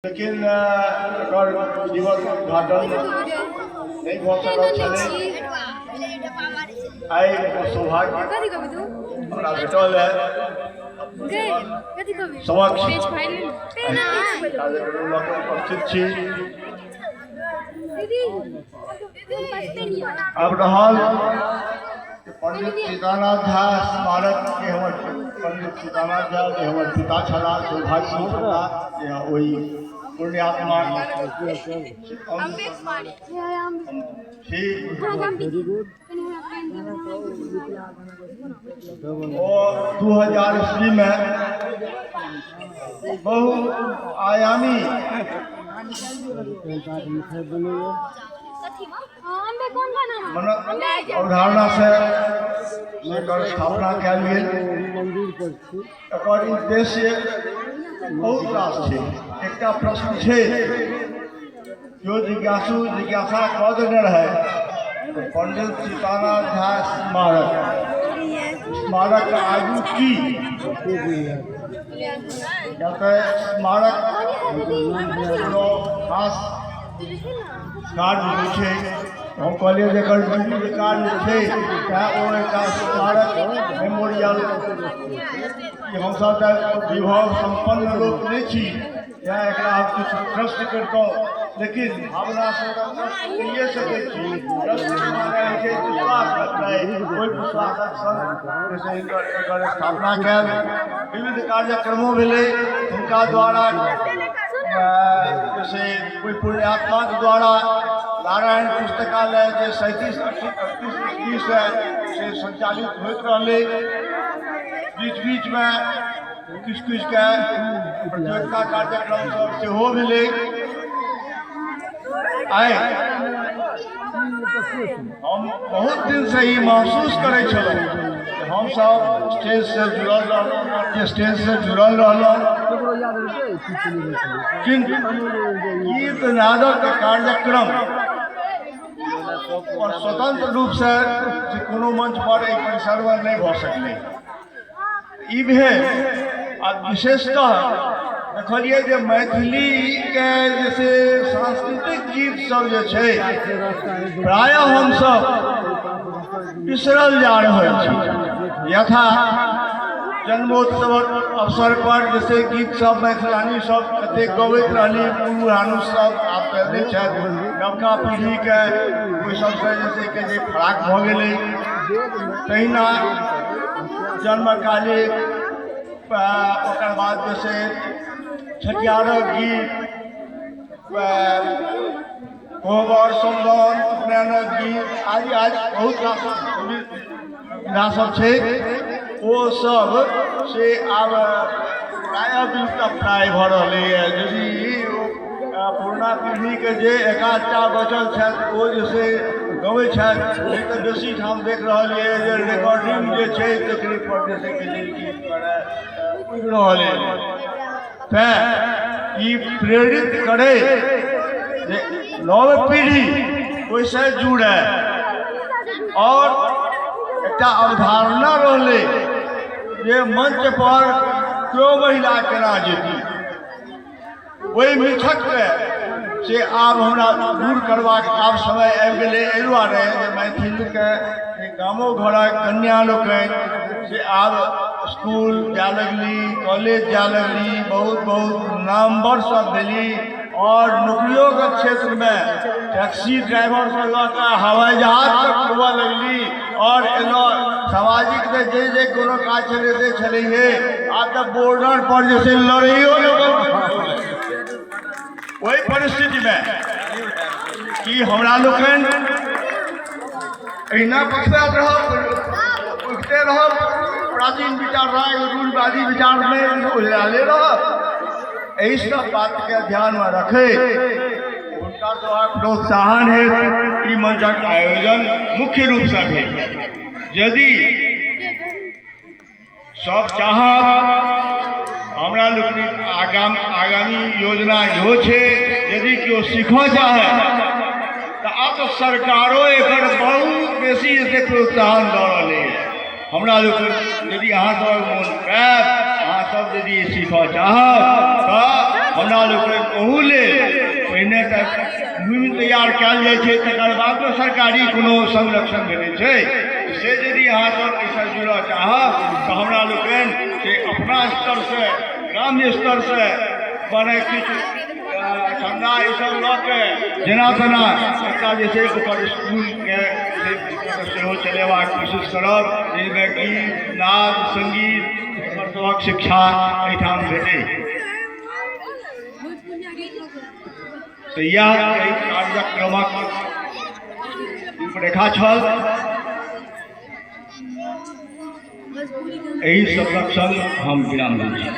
लेकिन दिवस उद्घाटन नहीं भऽ सकल छलै। आइ सौभाग्य हमरा भेटल है समक्ष उपस्थित छी। अब रहल पंडित सीतानाथ झा स्मारक के हमर पंडित सीतानाथ झा जे हमर पिता छलाह, सौभाग्य छलाह जे ओहि पुण्यात्मा और 2000 ईस्वी में बहुआयामी अवधारणा से स्थापना कयल गेल। एकर उद्देश्य बहुत रास छै। एकटा प्रश्न छै जो जिज्ञासा कऽ देने रहे पंडित सीतानाथ झा स्मारक आगू की स्मारक खास कार्य होइ छै। हम कहलिए जकर कार्य छै स्मारक मेमोरियल हमसब विभव संपन्न लोक नहीं छी, एकरा हम किछु प्रश्न करितहुँ, लेकिन भावना से कहिए सकै छी। विश्वास रखनाइ, कोई विश्वासक संग एकर स्थापना कयल। विविध कार्यक्रमों भेलै हुनका द्वारा, जैसे कोई पुण्यात्मा के द्वारा नारायण पुस्तकालय जे 37-38 से संचालित होइत रहलै। बीच में किछु के प्रतियोगिता कार्यक्रम सब सेहो भेलै। आइ हम बहुत दिन से ही महसूस करै छलहुँ हम सब स्टेज से जुड़ल रहलहुँ, नाट्य स्टेज से जुड़ल रहलहुँ, किंतु गीत नादक कार्यक्रम और स्वतंत्र रूप से कोनो मंच पर एक परिसर में नहीं भऽ सकलै। ई भेल विशेषतः देखलिए जे मैथिली के जैसे सांस्कृतिक गीत सब जे छै प्रायः हम सब बिसरल जा रहल छी। यथा जन्मोत्सव अवसर पर जैसे गीत सब मैथिलानी सब कते गबैत रहली, पुरानो सब आब तऽ नहि छथि, नवका पीढ़ी के ओहि सबसे जैसे कि जे फराक भऽ गेलै। तहिना जन्मकाले ओकर बाद जैसे छठियारक गीत, कोहबर समदाउन, उपनयनक गीत आदि बहुत रास छै। वो सब से आब प्रायः विलुप्तप्राय भऽ रहलैए। यदि पुरना पीढ़ी के जे एकाधटा बचल छथि ओ जैसे गबै छथि, नहि तऽ बेसी ठाम देख रहलिए जे रिकॉर्डिंग जे छै तकरी पर जैसे कि गीत उड़ि रहल है। तैं ई प्रेरित करे जे नव पीढ़ी ओहिसे जुड़े और एकटा अवधारणा रहलै जे मंच पर क्यों महिला केना जेती, ओहि मिथक के से आब हमरा दूर करबाक आब समय आबि गेलै। एहि दुआरे जे मैथिल के गामो घरक कन्या लोकनि से आब स्कूल जाए लगली, कॉलेज जाए लगली, बहुत नामवर सब भेली और नौकरियों के क्षेत्र में टैक्सी ड्राइवर से लऽ हवाई जहाज तक उड़बऽ लगली। और एना सामाजिक जे कोनो काज छलैहे आब तऽ बॉर्डर पर जैसे लड़ाइयो लगल। वही परिस्थिति में कि हमरा लोकनि अहिना पछुआएल रहब, उठते रहब, प्राचीन विचारधारा रूढ़िवादी विचार में उलझाले रहब। एहि सब बात के ध्यान में रखे उनका द्वारा प्रोत्साहन है ई मंचक आयोजन मुख्य रूप से भेल। यदि सब चाहब हमरा लोकनि आगामी योजना इहो छै, यदि केओ सीखऽ चाहे तऽ आब तऽ सरकारो एकर बहुत बेसी से प्रोत्साहन दऽ रहलै है। हमरा लोकनि यदि अहाँ सब मोन पायब, अहाँ सब यदि सीखऽ चाहब तऽ हमरा लोकनि ओहू लेल पहिने तक मुहिम तैयार कयल जाइ छै, तकर बाद सरकारी कोनो संरक्षण भेटै छै। से यदि अहाँ सब एहिसँ जुड़ऽ चाहब तऽ हमरा लोकनि से अपना स्तर से ग्राम्य स्तर से मने किछु ठंडा ई सब लऽ के जेना तेना एकटा जे छै ओकर स्कूलके सेहो चलेबाक कोशिश करब, जाहिमे गीत नाद संगीत एकर सभक शिक्षा एहिठाम भेटै। तऽ इएह एहि कार्यक्रमक रूपरेखा छल। एहि सबक संग हम विराम दै छी।